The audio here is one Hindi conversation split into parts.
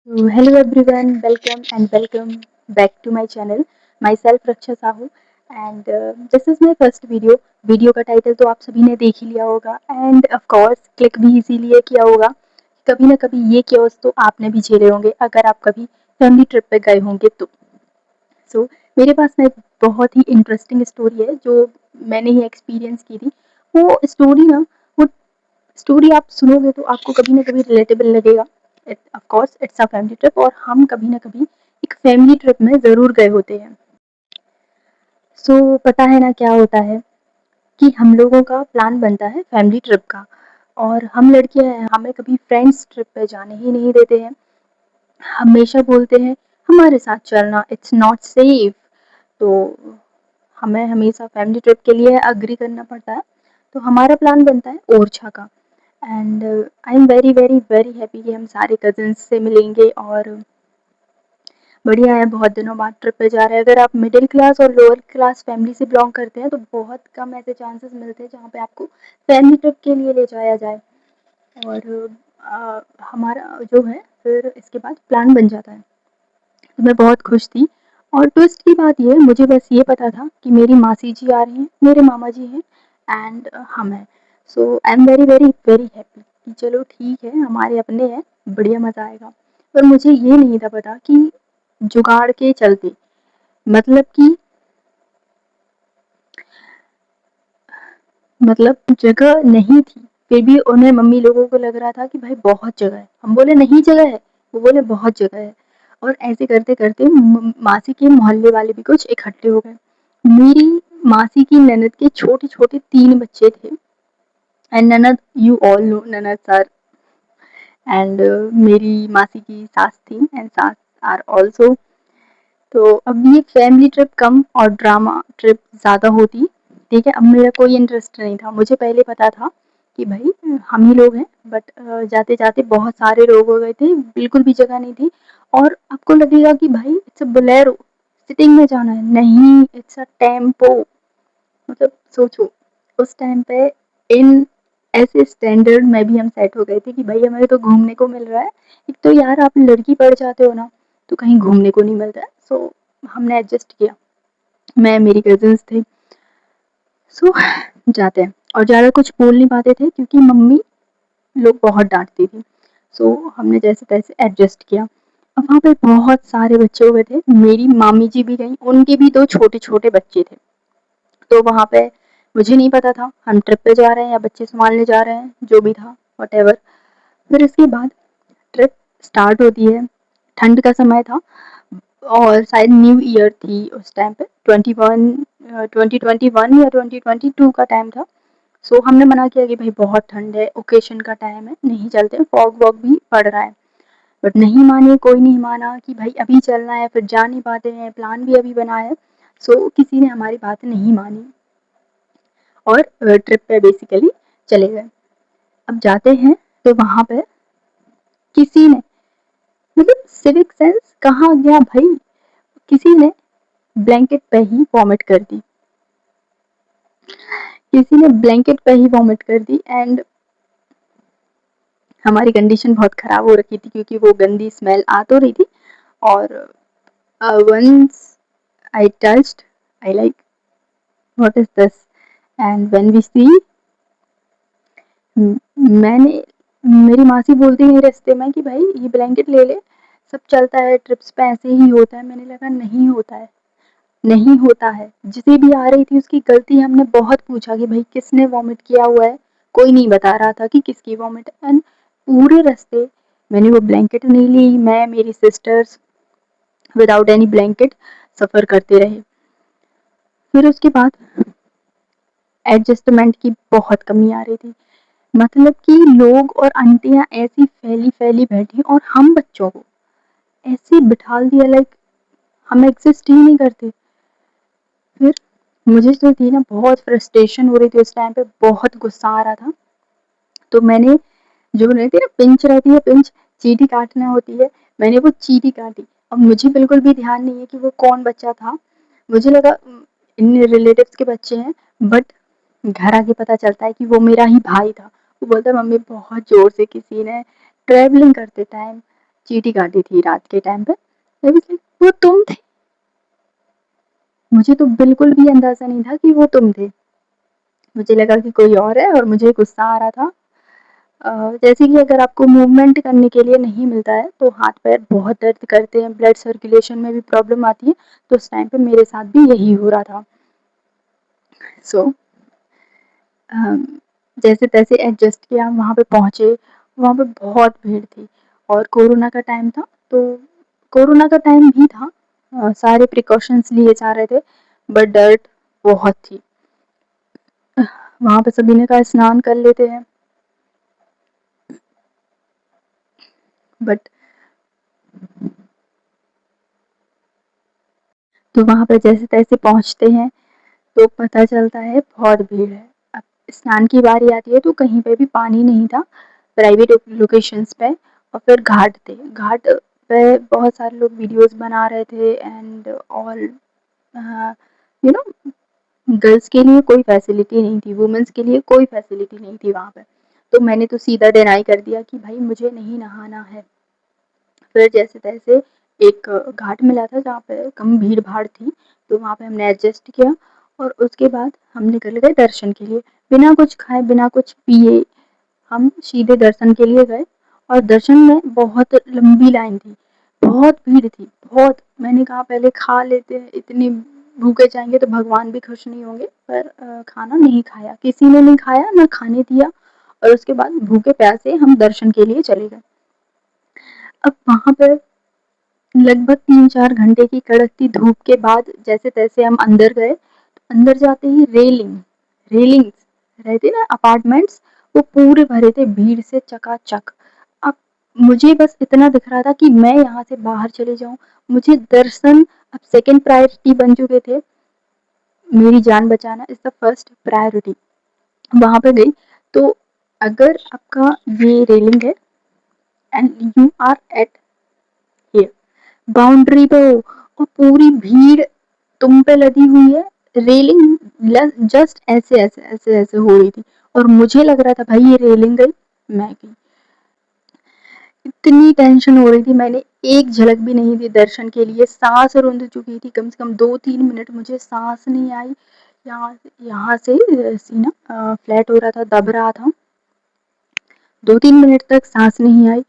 So, hello everyone, welcome and welcome back to my channel. Myself Raksha Sahu and this is my first video. Video का टाइटल तो आप सभी ने देख ही लिया होगा एंड ऑफ कोर्स क्लिक भी इसीलिए किया होगा। कभी ना कभी ये क्योस तो आपने भी झेले होंगे अगर आप कभी फैमिली ट्रिप पे गए होंगे तो। मेरे पास में एक बहुत ही इंटरेस्टिंग स्टोरी है जो मैंने ही एक्सपीरियंस की थी। वो स्टोरी ना वो स्टोरी आप सुनोगे तो आपको कभी ना कभी रिलेटेबल लगेगा। Of course it's a family trip और हम कभी ना कभी एक फैमिली ट्रिप में ज़रूर गए होते हैं। पता है ना क्या होता है कि हम लोगों का प्लान बनता है फैमिली ट्रिप का और हम लड़कियां हैं, हमें कभी फ्रेंड्स ट्रिप पे जाने ही नहीं देते हैं। हमेशा बोलते हैं हमारे साथ चलना, इट्स नॉट सेफ। तो हमें हमेशा फैमिली ट्रिप के लिए अग्री करना पड़ता है। तो हमारा प्लान बनता है ओरछा का and I am very very very happy कि हम सारे कजिन्स से मिलेंगे और बढ़िया है, बहुत दिनों बाद ट्रिप पे जा रहे हैं। अगर आप मिडिल क्लास और लोअर क्लास फैमिली से बिलोंग करते हैं तो बहुत कम ऐसे चांसेस मिलते हैं जहाँ पे आपको फैमिली ट्रिप के लिए ले जाया जाए। और हमारा जो है फिर इसके बाद प्लान बन जाता है। तो मैं बहुत खुश थी और ट्विस्ट की बात ये है, मुझे बस ये पता था कि मेरी मासी जी आ रही हैं, मेरे मामा जी हैं एंड हम हैं। I am very very very happy कि चलो ठीक है, हमारे अपने हैं, बढ़िया मज़ा आएगा। पर मुझे ये नहीं था पता कि जुगाड़ के चलते मतलब कि जगह नहीं थी, फिर भी उन्हें मम्मी लोगों को लग रहा था कि भाई बहुत जगह है। हम बोले नहीं जगह है, वो बोले बहुत जगह है। और ऐसे करते-करते मासी के मोहल्ले वाले भी कुछ इकट्ठे हो गए। मेरी मासी की ननद के छोटे-छोटे 3 बच्चे थे एंड ननद यू ऑल नो ननद आर एंड मेरी मासी की सास थी एंड सास आर ऑल्सो। तो अब ये फैमिली ट्रिप कम और ड्रामा ट्रिप ज़्यादा होती, ठीक है? अब मेरा कोई इंटरेस्ट नहीं था। मुझे पहले पता था कि भाई हम ही लोग हैं बट जाते-जाते बहुत सारे लोग हो गए थे, बिल्कुल भी जगह नहीं थी। और आपको लगेगा कि भाई इट्स अ बोलेरो, सिटिंग में जाना है, नहीं इट्स अ टेम्पो। मतलब सोचो, उस टाइम पे इन ऐसे स्टैंडर्ड में भी हम सेट हो गए थे कि भाई हमें तो घूमने को मिल रहा है। एक तो यार आप लड़की पड़ जाते हो ना, तो कहीं घूमने को नहीं मिलता है। हमने एडजस्ट किया। मैं मेरी कज़िन्स थे। सो जाते हैं और ज़्यादा कुछ बोल नहीं पाते थे क्योंकि मम्मी लोग बहुत डाँटती थी। हमने जैसे-तैसे एडजस्ट किया। अब वहाँ पे बहुत सारे बच्चे हो गए थे। मेरी मामी जी भी गईं, उनके भी 2 छोटे-छोटे बच्चे थे। तो वहाँ पे मुझे नहीं पता था हम ट्रिप पे जा रहे हैं या बच्चे सँभालने जा रहे हैं, जो भी था व्हाटएवर। फिर इसके बाद ट्रिप स्टार्ट होती है। ठंड का समय था और शायद न्यू ईयर थी उस टाइम पे 2021 या 2022 का टाइम था। हमने मना किया कि भाई बहुत ठंड है, ओकेशन का टाइम है, नहीं चलते, फॉग वॉग भी पड़ रहा है। बट नहीं माने, कोई नहीं माना कि भाई अभी चलना है, फिर जा नहीं पाते हैं, प्लान भी अभी बना है। किसी ने हमारी बात नहीं मानी और ट्रिप पे बेसिकली चले गए। अब जाते हैं तो वहाँ पे किसी ने सिविक सेंस कहाँ गया भाई, किसी ने ब्लैंकेट पे ही वॉमिट कर दी। किसी ने ब्लैंकेट पे ही वॉमिट कर दी एंड हमारी कंडीशन बहुत ख़राब हो रखी थी क्योंकि वो गंदी स्मेल आ तो रही थी और once I touched I like what is this and when we see मैंने मेरी मासी बोलती है रास्ते में कि भाई ये ब्लैंकेट ले ले, सब चलता है ट्रिप्स पे ऐसे ही होता है। मैंने लगा नहीं होता है, नहीं होता है। जिसे भी आ रही थी उसकी गलती हमने बहुत पूछा कि भाई किसने वॉमिट किया हुआ है, कोई नहीं बता रहा था कि किसकी वॉमिट एंड पूरे रास्ते मैंने वो ब्लैंकेट नहीं ली, मैं मेरी सिस्टर्स विदाउट एनी ब्लैंकेट सफ़र करते रहे। फिर उसके बाद एडजस्टमेंट की बहुत कमी आ रही थी। मतलब कि लोग और आंटियाँ ऐसी फैली-फैली बैठी और हम बच्चों को ऐसे बिठा दिया लाइक हम एग्ज़िस्ट ही नहीं करते। फिर मुझे जो थी ना बहुत फ्रस्ट्रेशन हो रही थी उस टाइम पे, बहुत गुस्सा आ रहा था। तो मैंने जो रहती है ना पिंच रहती है, पिंच चींटी काटना होती है, मैंने वो चींटी काटी। अब मुझे बिल्कुल भी ध्यान नहीं है कि वो कौन बच्चा था। मुझे लगा इन रिलेटिव्स के बच्चे हैं बट घर आके पता चलता है कि वो मेरा ही भाई था। वो बोलता है मम्मी बहुत ज़ोर से किसी ने ट्रैवलिंग करते टाइम चींटी काटी थी रात के टाइम पे। आई वाज़ लाइक वो तुम थे? मुझे तो बिल्कुल भी अंदाज़ा नहीं था कि वो तुम थे। मुझे लगा कि कोई और है और मुझे गुस्सा आ रहा था। जैसे कि अगर आपको मूवमेंट करने के लिए नहीं मिलता है तो हाथ-पैर बहुत दर्द करते हैं, ब्लड सर्कुलेशन में भी प्रॉब्लम आती है, तो उस टाइम पे मेरे साथ भी यही हो रहा था। सो जैसे-तैसे एडजस्ट किया, वहाँ पे पहुँचे, वहाँ पे बहुत भीड़ थी और कोरोना का टाइम था, तो कोरोना का टाइम भी था, सारे प्रिकॉशंस लिए जा रहे थे, बट डर बहुत थी। वहाँ पे सभी ने कहा स्नान कर लेते हैं, बट तो वहाँ पे जैसे-तैसे पहुँचते हैं, तो पता चलता है बहुत भीड़ है। अब स्नान की बारी आती है तो कहीं पे भी पानी नहीं था, प्राइवेट लोकेशंस पे और फिर घाट थे। घाट पे बहुत सारे लोग वीडियोज़ बना रहे थे and all you know girls के लिए कोई फैसिलिटी नहीं थी, वुमेन्स के लिए कोई फैसिलिटी नहीं थी वहाँ पे। तो मैंने तो सीधा डिनाई कर दिया कि भाई मुझे नहीं नहाना है। फिर जैसे-तैसे एक घाट मिला था जहाँ पे कम भीड़-भाड़ थी, तो वहाँ पे हमने एडजस्ट किया और उसके बाद हम निकल गए दर्शन के लिए। बिना कुछ खाए, बिना कुछ पिए हम सीधे दर्शन के लिए गए और दर्शन में बहुत लंबी लाइन थी, बहुत भीड़ थी, बहुत। मैंने कहा पहले खा लेते हैं, इतने भूखे जाएँगे तो भगवान भी खुश नहीं होंगे, पर खाना नहीं खाया, किसी ने नहीं खाया, ना खाने दिया और उसके बाद भूखे-प्यासे हम दर्शन के लिए चले गए। अब वहाँ पे लगभग 3-4 घंटे की कड़कती धूप के बाद जैसे-तैसे हम अंदर गए, तो अंदर जाते ही रेलिंग्स रहती ना अपार्टमेंट्स, वो पूरे भरे थे भीड़ से चकाचक। अब मुझे बस इतना दिख रहा था कि मैं यहाँ से बाहर चले जाऊँ, मुझे दर्शन अब सेकंड प्रायोरिटी बन चुके थे, मेरी जान बचाना इज़ द फर्स्ट प्रायोरिटी। वहाँ पे गई, तो अगर आपका ये रेलिंग है and you are at here boundary पे हो और पूरी भीड़ तुम पे लदी हुई है, रेलिंग जस्ट ऐसे हो रही थी और मुझे लग रहा था भाई ये रेलिंग गई, मैं गई। इतनी टेंशन हो रही थी, मैंने एक झलक भी नहीं दी दर्शन के लिए, सांस रुंध चुकी थी, कम से कम 2-3 मिनट मुझे सांस नहीं आई। यहाँ से सीना फ्लैट हो रहा था, दब रहा था, 2-3 मिनट तक सांस नहीं आई।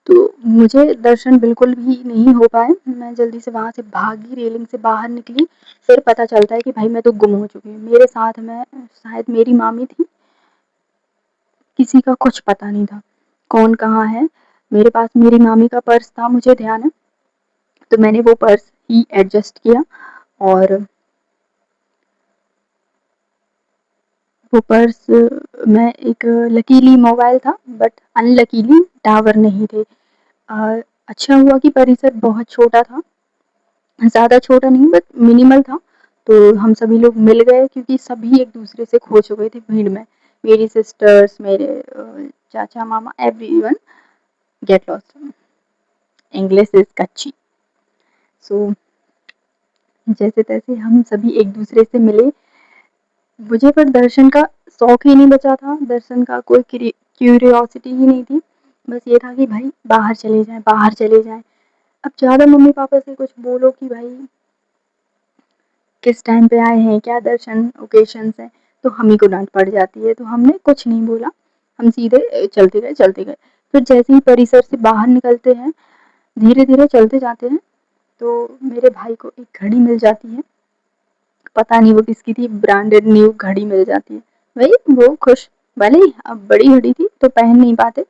तो मुझे दर्शन बिल्कुल भी नहीं हो पाए। मैं जल्दी से वहाँ से भागी, रेलिंग से बाहर निकली, फिर पता चलता है कि भाई मैं तो गुम हो चुकी हूँ। मेरे साथ में शायद मेरी मामी थी, किसी का कुछ पता नहीं था, कौन कहाँ है। मेरे पास मेरी मामी का पर्स था, मुझे ध्यान है, तो मैंने वो पर्स ही एडजस्ट किया और वो पर्स में एक लकीली मोबाइल था, बट अनलकीली टावर नहीं थे। अच्छा हुआ कि परिसर बहुत छोटा था, ज़्यादा छोटा नहीं बट मिनिमल था, तो हम सभी लोग मिल गए क्योंकि सभी एक दूसरे से खो चुके थे भीड़ में। मेरी सिस्टर्स, मेरे चाचा, मामा, everyone get lost. English is कच्ची। सो जैसे-तैसे हम सभी एक दूसरे से मिले। मुझे पर दर्शन का शौक ही नहीं बचा था, दर्शन का कोई क्यूरियोसिटी ही नहीं थी। बस ये था कि भाई बाहर चले जाएँ, बाहर चले जाएँ। अब ज़्यादा मम्मी-पापा से कुछ बोलो कि भाई किस टाइम पे आए हैं, क्या दर्शन ओकेशंस हैं, तो हम ही को डाँट पड़ जाती है, तो हमने कुछ नहीं बोला, हम सीधे चलते गए। फिर जैसे ही परिसर से बाहर निकलते हैं, धीरे-धीरे चलते जाते हैं, तो मेरे भाई को एक घड़ी मिल जाती है, पता नहीं वो किसकी थी, ब्रांडेड न्यू घड़ी मिल जाती है। भई वो खुश, भले ही अब बड़ी घड़ी थी तो पहन नहीं पाते,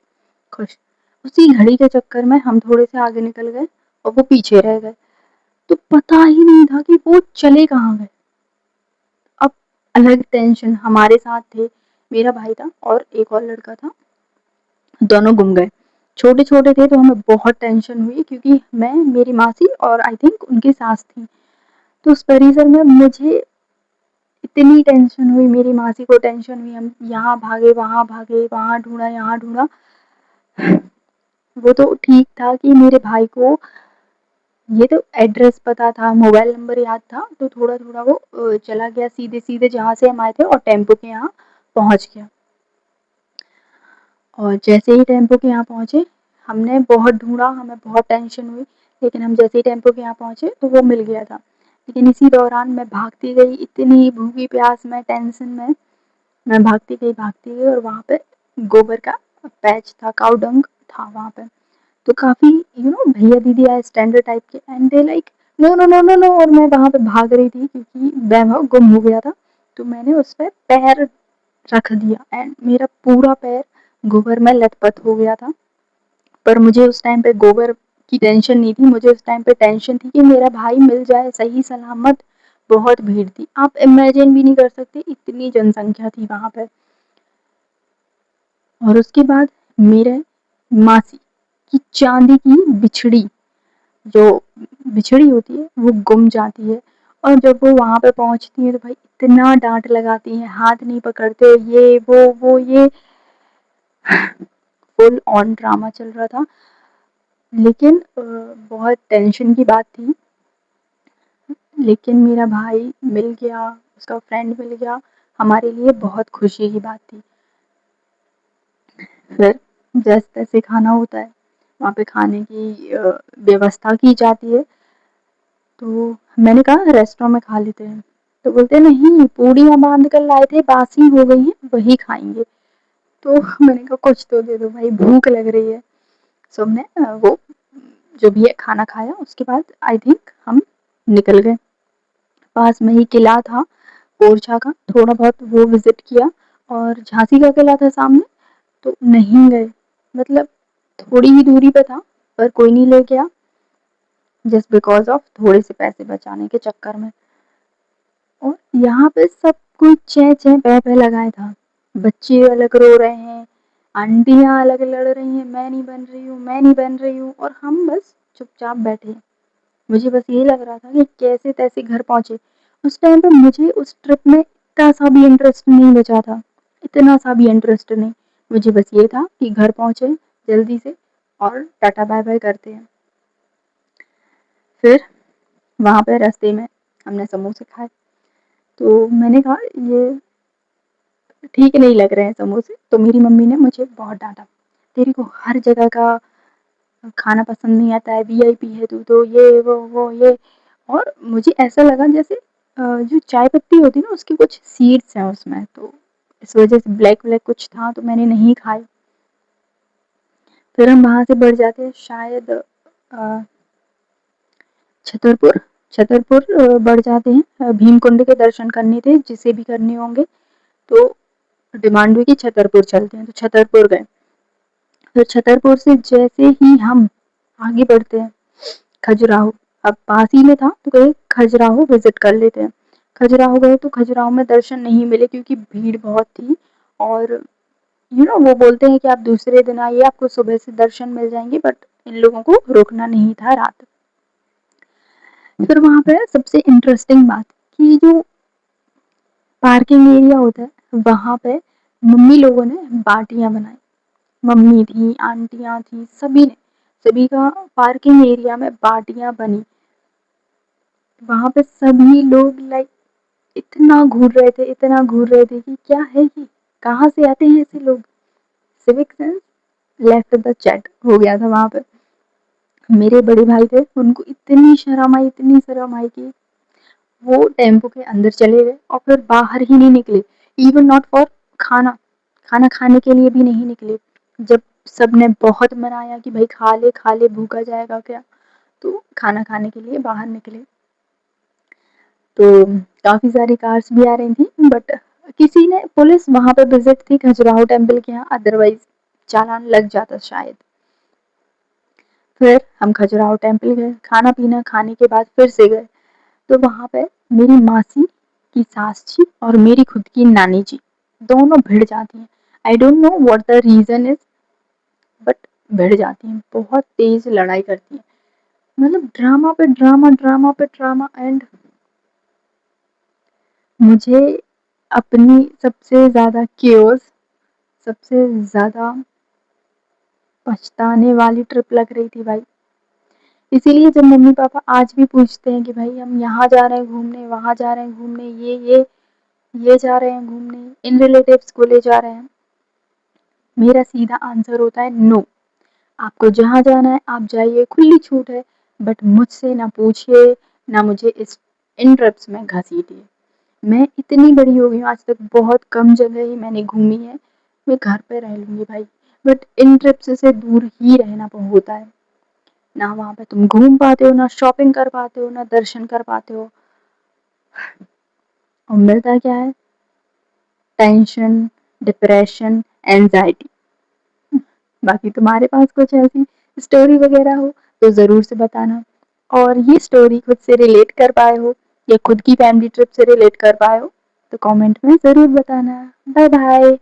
खुश। उसी घड़ी के चक्कर में हम थोड़े से आगे निकल गए और वो पीछे रह गए, तो पता ही नहीं था कि वो चले कहाँ गए। अब अलग टेंशन हमारे साथ थे, मेरा भाई था और एक और लड़का था, दोनों गुम गए। छोटे-छोटे थे तो हमें बहुत टेंशन हुई क्योंकि मैं, मेरी मासी और आई थिंक उनकी सास थी। तो उस परिसर में मुझे इतनी टेंशन हुई, मेरी मासी को टेंशन हुई, हम यहाँ भागे, वहाँ ढूँढा, यहाँ ढूँढा। वो तो ठीक था कि मेरे भाई को ये तो एड्रेस पता था, मोबाइल नंबर याद था, तो थोड़ा-थोड़ा वो चला गया सीधे-सीधे जहाँ से हम आए थे और टेम्पो के यहाँ पहुँच गया। और जैसे ही टेम्पो के यहाँ पहुँचे, हमने बहुत ढूँढा, हमें बहुत टेंशन हुई, लेकिन हम जैसे ही टेम्पो के यहाँ पहुँचे तो वो मिल गया था। लेकिन इसी दौरान मैं भागती गई, इतनी भूखी प्यास में, टेंशन में, मैं भागती गई और वहाँ पे गोबर का पैच था, काऊ डंग था वहाँ पे। तो काफ़ी भैया दीदी आए स्टैंडर्ड टाइप के and they like no no no no no, और मैं वहाँ पे भाग रही थी क्योंकि वैभव गुम हो गया था। तो मैंने उस पे पैर रख दिया एंड मेरा पूरा पैर गोबर में लथपथ हो गया था। पर मुझे उस टाइम पे गोबर की टेंशन नहीं थी, मुझे उस टाइम पे टेंशन थी कि मेरा भाई मिल जाए सही सलामत। बहुत भीड़ थी, आप इमेजिन भी नहीं कर सकते इतनी जनसंख्या थी वहाँ पे। और उसके बाद मेरे मासी की चांदी की बिछड़ी, जो बिछड़ी होती है वो गुम जाती है। और जब वो वहाँ पे पहुँचती है तो भाई इतना डांट लगाती है, हाथ नहीं पकड़ते, ये वो ये फुल ऑन ड्रामा चल रहा था। लेकिन बहुत टेंशन की बात थी। लेकिन मेरा भाई मिल गया, उसका फ्रेंड मिल गया, हमारे लिए बहुत खुशी की बात थी। फिर जैसे-तैसे खाना होता है, वहाँ पे खाने की व्यवस्था की जाती है। तो मैंने कहा रेस्टोरेंट में खा लेते हैं। तो बोलते नहीं, पूड़ियाँ बाँध कर लाए थे, बासी हो गई हैं, वही खाएँगे। तो मैंने कहा कुछ तो दे दो भाई, भूख लग रही है। सो हमने वो जो भी है खाना खाया, उसके बाद आई थिंक हम निकल गए। पास में ही किला था ओरछा का, थोड़ा बहुत वो विज़िट किया और झांसी का किला था सामने, तो नहीं गए। मतलब थोड़ी ही दूरी पे था, पर कोई नहीं ले गया, जस्ट बिकॉज़ ऑफ थोड़े से पैसे बचाने के चक्कर में। और यहाँ पे सब कोई चें-चें पें-पें लगाए था। बच्चे अलग रो रहे हैं, आंटियाँ अलग लड़ रही हैं, मैं नहीं बन रही हूँ, मैं नहीं बन रही हूँ, और हम बस चुपचाप बैठे। मुझे बस ये लग रहा था कि कैसे-तैसे घर पहुँचे। उस टाइम पे मुझे उस ट्रिप में इतना सा भी इंटरेस्ट नहीं बचा था, इतना सा भी इंटरेस्ट नहीं। मुझे बस ये था कि घर पहुँचे जल्दी से और टाटा बाय-बाय करते हैं। फिर वहाँ पे रास्ते में हमने समोसे खाए, तो मैंने कहा ये ठीक नहीं लग रहे हैं समोसे, तो मेरी मम्मी ने मुझे बहुत डाँटा, तेरे को हर जगह का खाना पसंद नहीं आता है, वीआईपी है तू तो, ये वो ये। और मुझे ऐसा लगा जैसे जो चाय पत्ती होती है ना उसकी कुछ सीड्स हैं उसमें, तो इस वजह से ब्लैक ब्लैक कुछ था तो मैंने नहीं खाए। फिर हम वहाँ से बढ़ जाते हैं शायद छतरपुर, बढ़ जाते हैं। भीमकुंड के दर्शन करने थे, जिसे भी करने होंगे, तो डिमांड हुई कि छतरपुर चलते हैं, तो छतरपुर गए। फिर छतरपुर से जैसे ही हम आगे बढ़ते हैं, खजुराहो, अब पास ही में था तो कहे खजुराहो विजिट कर लेते हैं। खजुराहो गए तो खजुराहो में दर्शन नहीं मिले क्योंकि भीड़ बहुत थी। और वो बोलते हैं कि आप दूसरे दिन आइए, आपको सुबह से दर्शन मिल जाएंगे, बट इन लोगों को रुकना नहीं था रात। फिर वहाँ पे सबसे इंटरेस्टिंग बात कि जो पार्किंग एरिया होता है वहाँ पे मम्मी लोगों ने बाटियां बनाई। मम्मी थी, आंटियां थी, सभी का पार्किंग एरिया में बाटियां बनी। वहाँ पे सभी लोग लाइक इतना घूर रहे थे कि क्या है ये, कहाँ से आते हैं ऐसे लोग। Civic sense left the chat हो गया था वहाँ पे। मेरे बड़े भाई थे, उनको इतनी शर्म आई कि वो टेम्पो के अंदर चले गए और फिर बाहर ही नहीं निकले। इवन नॉट फॉर खाना, खाना खाने के लिए भी नहीं निकले। जब सबने बहुत मनाया कि भाई खा ले भूखा जाएगा क्या, तो खाना खाने के लिए बाहर निकले। तो काफ़ी सारी कार्स भी आ रही थी, बट किसी ने, पुलिस वहाँ पे विजिट थी खजुराहो टेम्पल के यहाँ, अदरवाइज चालान लग जाता शायद। फिर हम खजुराहो टेम्पल गए, खाना पीना खाने के बाद फिर से गए, तो वहाँ पे मेरी मासी की सास जी और मेरी खुद की नानी जी दोनों भिड़ जाती हैं। I don't know what the reason is, but भिड़ जाती हैं, बहुत तेज़ लड़ाई करती हैं। मतलब ड्रामा पे ड्रामा, ड्रामा पे ड्रामा। एंड मुझे अपनी सबसे ज़्यादा केओस, सबसे ज़्यादा पछताने वाली ट्रिप लग रही थी भाई। इसीलिए जब मम्मी-पापा आज भी पूछते हैं कि भाई हम यहाँ जा रहे हैं घूमने, वहाँ जा रहे हैं घूमने, ये जा रहे हैं घूमने, इन रिलेटिव्स को ले जा रहे हैं, मेरा सीधा आंसर होता है नो। आपको जहाँ जाना है आप जाइए, खुली छूट है, बट मुझसे ना पूछिए, ना मुझे इस इन ट्रिप्स में घसीटिए। मैं इतनी बड़ी हो गई हूँ, आज तक बहुत कम जगह ही मैंने घूमी है। मैं घर पे रह लूँगी भाई, बट इन ट्रिप्स से दूर ही रहना होता है। ना वहाँ पे तुम घूम पाते हो, ना शॉपिंग कर पाते हो, ना दर्शन कर पाते हो, और मिलता क्या है? Tension, depression, anxiety. बाकी तुम्हारे पास कुछ ऐसी स्टोरी वगैरह हो तो ज़रूर से बताना, और ये स्टोरी खुद से रिलेट कर पाए हो या खुद की फैमिली ट्रिप से रिलेट कर पाए हो तो कमेंट में ज़रूर बताना। Bye bye.